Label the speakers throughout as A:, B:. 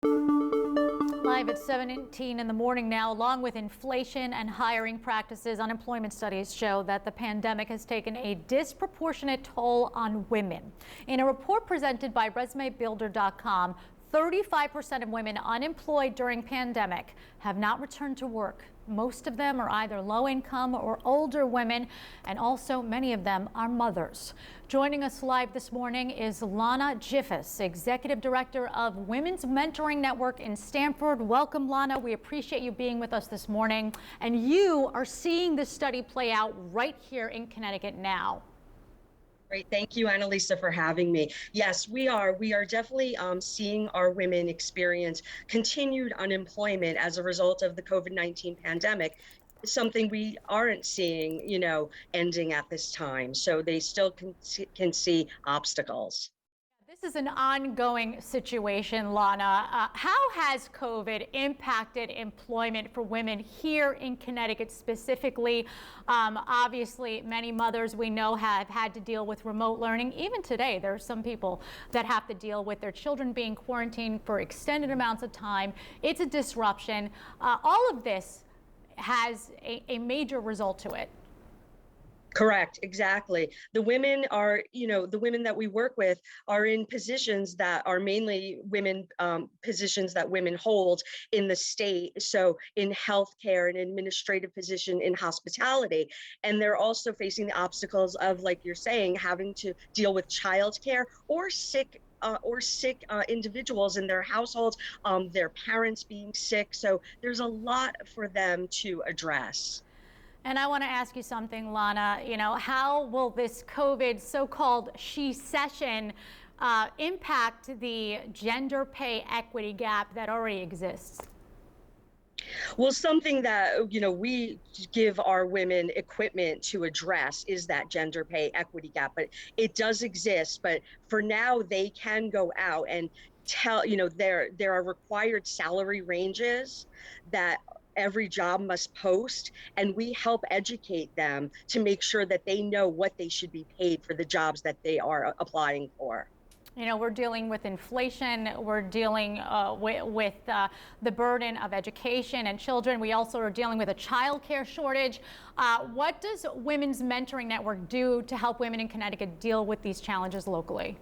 A: Live at 7:18 in the morning now. Along with inflation and hiring practices, unemployment studies show that the pandemic has taken a disproportionate toll on women. In a report presented by resumebuilder.com, 35% of women unemployed during pandemic have not returned to work. Most of them are either low income or older women, and also many of them are mothers. Joining us live this morning is Lana Jiffis, Executive Director of Women's Mentoring Network in Stamford. Welcome, Lana. We appreciate you being with us this morning. And you are seeing this study play out right here in Connecticut now.
B: Great. Thank you, Annalisa, for having me. Yes, we are. We are definitely seeing our women experience continued unemployment as a result of the COVID-19 pandemic. Something we aren't seeing, ending at this time. So they still can see obstacles.
A: This is an ongoing situation, Lana. How has COVID impacted employment for women here in Connecticut specifically? Obviously, many mothers we know have had to deal with remote learning. Even today, there are some people that have to deal with their children being quarantined for extended amounts of time. It's a disruption. All of this has a major result to it.
B: Correct, exactly. The women are, the women that we work with are in positions that are mainly women, positions that women hold in the state. So in healthcare and administrative position in hospitality. And they're also facing the obstacles of, like you're saying, having to deal with childcare or sick individuals in their households, their parents being sick. So there's a lot for them to address.
A: And I want to ask you something, Lana. How will this COVID so-called she-cession impact the gender pay equity gap that already exists?
B: Well, something that, we give our women equipment to address is that gender pay equity gap, but it does exist. But for now, they can go out and tell, there are required salary ranges that every job must post, and we help educate them to make sure that they know what they should be paid for the jobs that they are applying for.
A: We're dealing with inflation. We're dealing with the burden of education and children. We also are dealing with a child care shortage. What does Women's Mentoring Network do to help women in Connecticut deal with these challenges locally?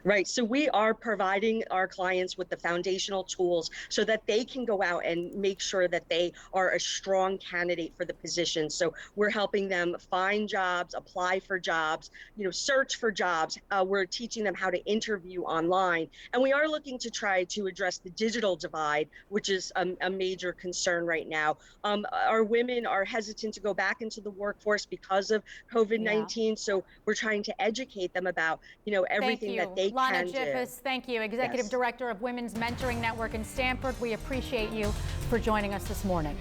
B: Right. So we are providing our clients with the foundational tools so that they can go out and make sure that they are a strong candidate for the position. So we're helping them find jobs, apply for jobs, search for jobs. We're teaching them how to interview online. And we are looking to try to address the digital divide, which is a major concern right now. Our women are hesitant to go back into the workforce because of COVID-19. Yeah. So we're trying to educate them about, everything that they
A: Lana Jiffis, thank you, Executive Director of Women's Mentoring Network in Stamford. We appreciate you for joining us this morning.